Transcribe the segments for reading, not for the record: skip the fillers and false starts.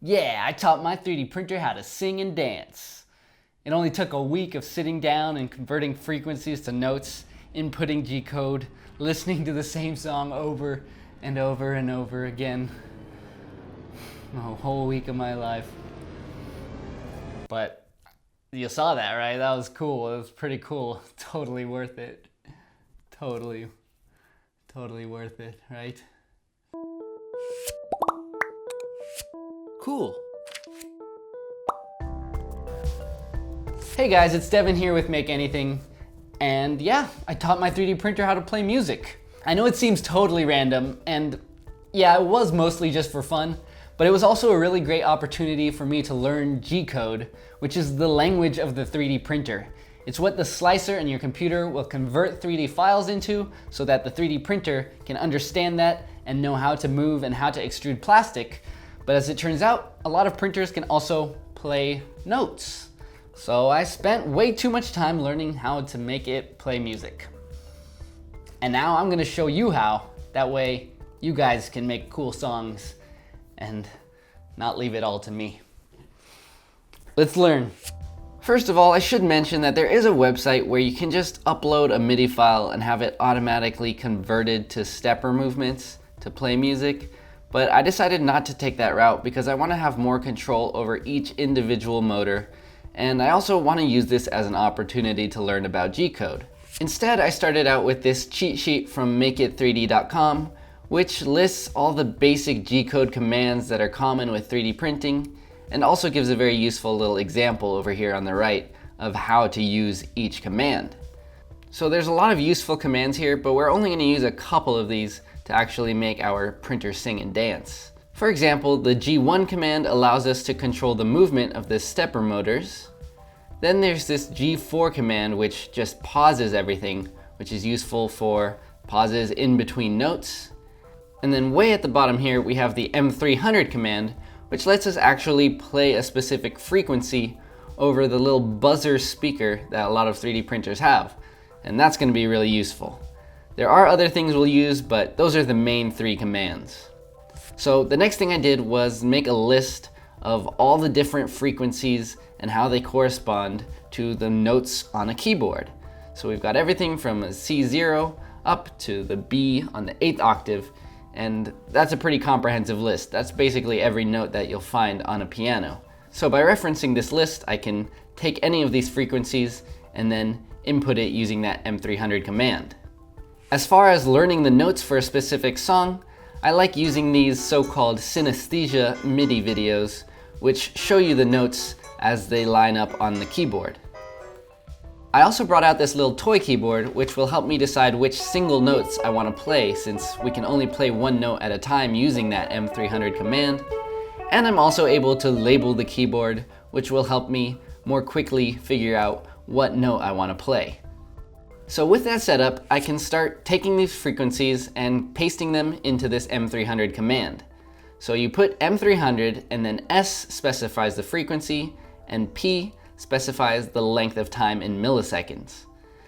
Yeah, I taught my 3D printer how to sing and dance. It only took a week of sitting down and converting frequencies to notes, inputting G-code, listening to the same song over and over and over again. A whole week of my life. But you saw that, right? That was cool. It was pretty cool. Totally worth it. Totally worth it, right? Cool. Hey guys, it's Devin here with Make Anything. And yeah, I taught my 3D printer how to play music. I know it seems totally random, and yeah, it was mostly just for fun, but it was also a really great opportunity for me to learn G-code, which is the language of the 3D printer. It's what the slicer in your computer will convert 3D files into so that the 3D printer can understand that and know how to move and how to extrude plastic. But as it turns out, a lot of printers can also play notes. So I spent way too much time learning how to make it play music. And now I'm gonna show you how. That way you guys can make cool songs and not leave it all to me. Let's learn. First of all, I should mention that there is a website where you can just upload a MIDI file and have it automatically converted to stepper movements to play music. But I decided not to take that route because I want to have more control over each individual motor, and I also want to use this as an opportunity to learn about G-code. Instead, I started out with this cheat sheet from makeit3d.com, which lists all the basic G-code commands that are common with 3D printing, and also gives a very useful little example over here on the right of how to use each command. So there's a lot of useful commands here, but we're only going to use a couple of these to actually make our printer sing and dance. For example, the G1 command allows us to control the movement of the stepper motors. Then there's this G4 command which just pauses everything, which is useful for pauses in between notes. And then way at the bottom here we have the M300 command, which lets us actually play a specific frequency over the little buzzer speaker that a lot of 3D printers have. And that's going to be really useful. There are other things we'll use, but those are the main three commands. So the next thing I did was make a list of all the different frequencies and how they correspond to the notes on a keyboard. So we've got everything from a C0 up to the B on the 8th octave, and that's a pretty comprehensive list. That's basically every note that you'll find on a piano. So by referencing this list, I can take any of these frequencies and then input it using that M300 command. As far as learning the notes for a specific song, I like using these so-called synesthesia MIDI videos, which show you the notes as they line up on the keyboard. I also brought out this little toy keyboard, which will help me decide which single notes I want to play, since we can only play one note at a time using that M300 command. And I'm also able to label the keyboard, which will help me more quickly figure out what note I want to play. So with that set up, I can start taking these frequencies and pasting them into this M300 command. So you put M300 and then S specifies the frequency and P specifies the length of time in milliseconds.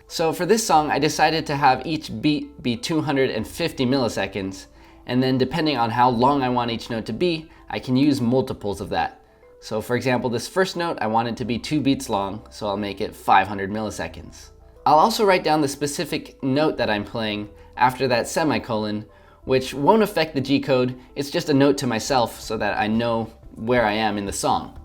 So for this song, I decided to have each beat be 250 milliseconds, and then depending on how long I want each note to be, I can use multiples of that. So for example, this first note, I want it to be 2 beats long, so I'll make it 500 milliseconds. I'll also write down the specific note that I'm playing after that semicolon, which won't affect the G-code. It's just a note to myself so that I know where I am in the song.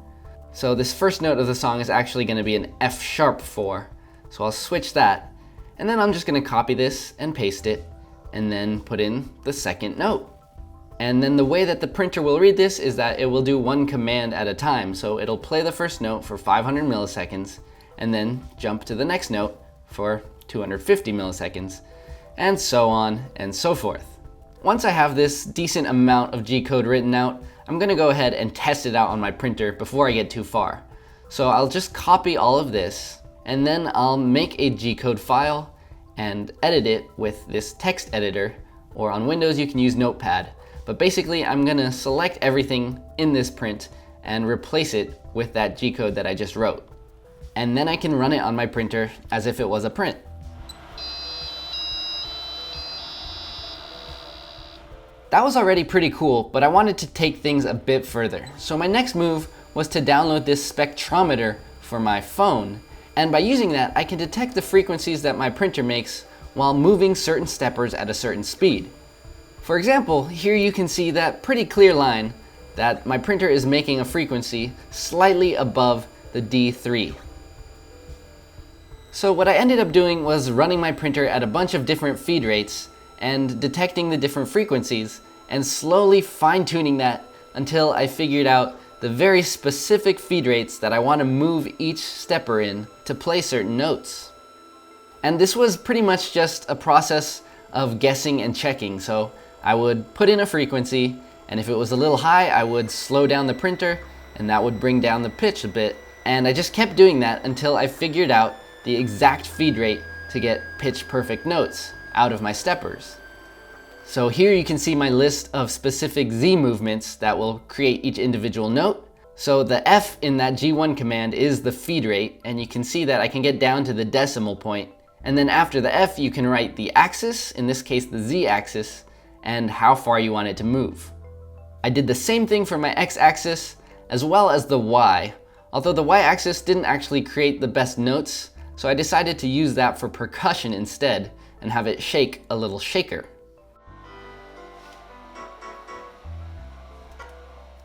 So this first note of the song is actually going to be an F sharp 4. So I'll switch that, and then I'm just going to copy this and paste it, and then put in the second note. And then the way that the printer will read this is that it will do one command at a time. So it'll play the first note for 500 milliseconds, and then jump to the next note for 250 milliseconds, and so on and so forth. Once I have this decent amount of G-code written out, I'm going to go ahead and test it out on my printer before I get too far. So I'll just copy all of this, and then I'll make a G-code file and edit it with this text editor, or on Windows you can use Notepad. But basically I'm going to select everything in this print and replace it with that G-code that I just wrote. And then I can run it on my printer as if it was a print. That was already pretty cool, but I wanted to take things a bit further. So my next move was to download this spectrometer for my phone. And by using that, I can detect the frequencies that my printer makes while moving certain steppers at a certain speed. For example, here you can see that pretty clear line that my printer is making a frequency slightly above the D3. So what I ended up doing was running my printer at a bunch of different feed rates and detecting the different frequencies and slowly fine-tuning that until I figured out the very specific feed rates that I want to move each stepper in to play certain notes. And this was pretty much just a process of guessing and checking. So I would put in a frequency, and if it was a little high, I would slow down the printer, and that would bring down the pitch a bit. And I just kept doing that until I figured out the exact feed rate to get pitch perfect notes out of my steppers. So here you can see my list of specific Z movements that will create each individual note. So the F in that G1 command is the feed rate, and you can see that I can get down to the decimal point. And then after the F, you can write the axis, in this case the Z axis, and how far you want it to move. I did the same thing for my X axis as well as the Y, although the Y axis didn't actually create the best notes, so I decided to use that for percussion instead and have it shake a little shaker.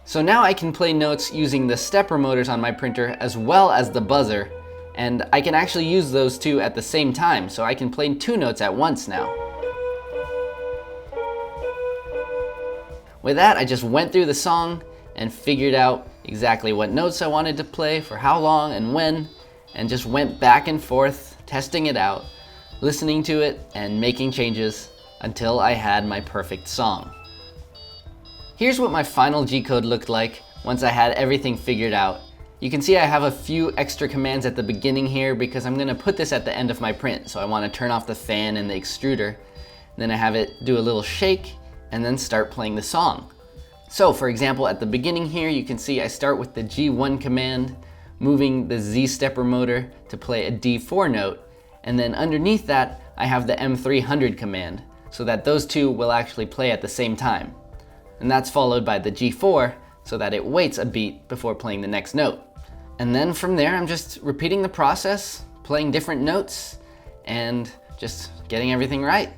So now I can play notes using the stepper motors on my printer as well as the buzzer, and I can actually use those two at the same time, so I can play two notes at once now. With that, I just went through the song and figured out exactly what notes I wanted to play for how long and when, and just went back and forth, testing it out, listening to it, and making changes until I had my perfect song. Here's what my final G code looked like once I had everything figured out. You can see I have a few extra commands at the beginning here because I'm going to put this at the end of my print. So I want to turn off the fan and the extruder. Then I have it do a little shake and then start playing the song. So for example, at the beginning here, you can see I start with the G1 command, moving the Z stepper motor to play a D4 note. And then underneath that, I have the M300 command so that those two will actually play at the same time. And that's followed by the G4 so that it waits a beat before playing the next note. And then from there, I'm just repeating the process, playing different notes, and just getting everything right.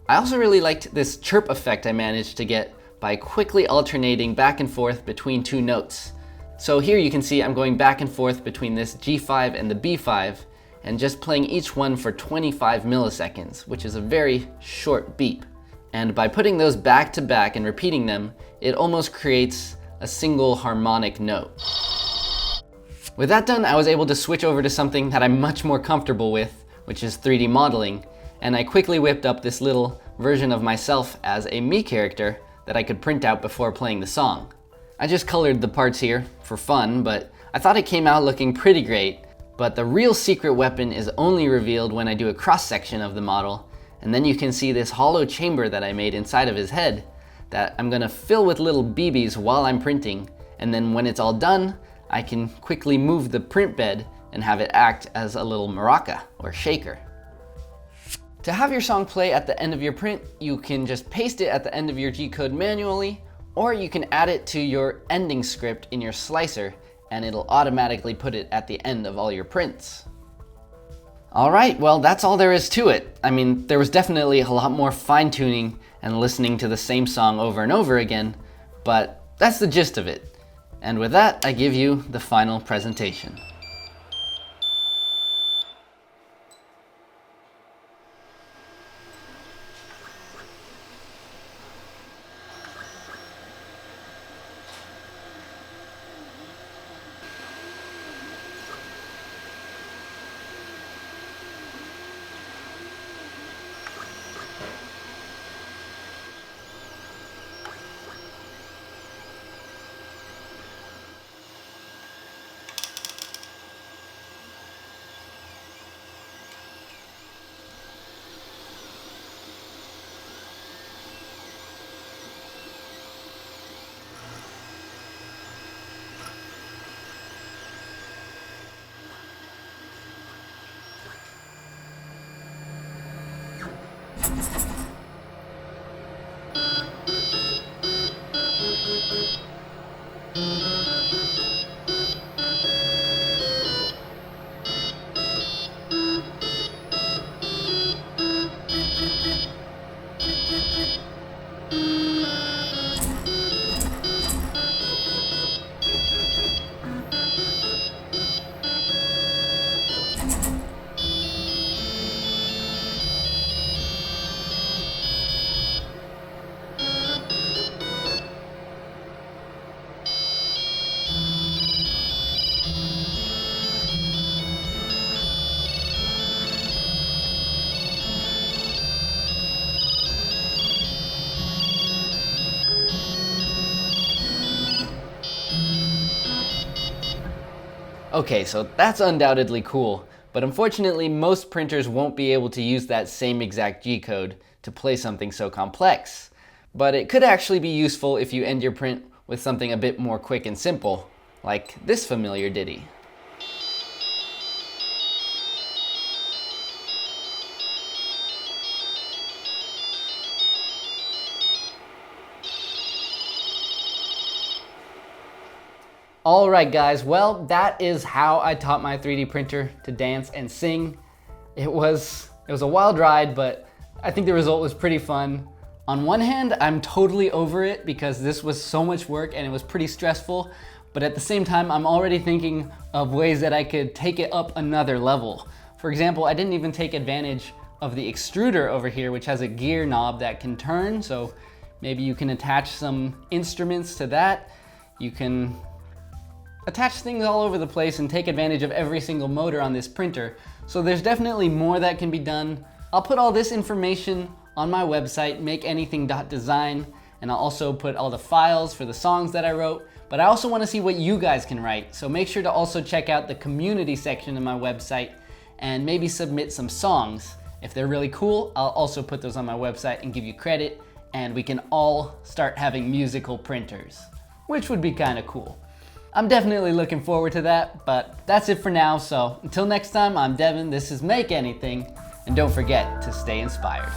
I also really liked this chirp effect I managed to get by quickly alternating back and forth between two notes. So here you can see I'm going back and forth between this G5 and the B5, and just playing each one for 25 milliseconds, which is a very short beep. And by putting those back to back and repeating them, it almost creates a single harmonic note. With that done, I was able to switch over to something that I'm much more comfortable with, which is 3D modeling, and I quickly whipped up this little version of myself as a me character that I could print out before playing the song. I just colored the parts here for fun, but I thought it came out looking pretty great. But the real secret weapon is only revealed when I do a cross-section of the model, and then you can see this hollow chamber that I made inside of his head that I'm gonna fill with little BBs while I'm printing, and then when it's all done, I can quickly move the print bed and have it act as a little maraca or shaker. To have your song play at the end of your print, you can just paste it at the end of your G code manually, or you can add it to your ending script in your slicer, and it'll automatically put it at the end of all your prints. Alright, well that's all there is to it. I mean, there was definitely a lot more fine-tuning and listening to the same song over and over again, but that's the gist of it. And with that, I give you the final presentation. Okay, so that's undoubtedly cool, but unfortunately most printers won't be able to use that same exact G-code to play something so complex. But it could actually be useful if you end your print with something a bit more quick and simple, like this familiar ditty. Alright guys, well that is how I taught my 3D printer to dance and sing. It was a wild ride, but I think the result was pretty fun. On one hand, I'm totally over it because this was so much work and it was pretty stressful, but at the same time I'm already thinking of ways that I could take it up another level. For example, I didn't even take advantage of the extruder over here, which has a gear knob that can turn, so maybe you can attach some instruments to that. You can attach things all over the place and take advantage of every single motor on this printer. So there's definitely more that can be done. I'll put all this information on my website, makeanything.design, and I'll also put all the files for the songs that I wrote. But I also want to see what you guys can write, so make sure to also check out the community section of my website and maybe submit some songs. If they're really cool, I'll also put those on my website and give you credit, and we can all start having musical printers, which would be kind of cool. I'm definitely looking forward to that, but that's it for now. So until next time, I'm Devin, this is Make Anything, and don't forget to stay inspired.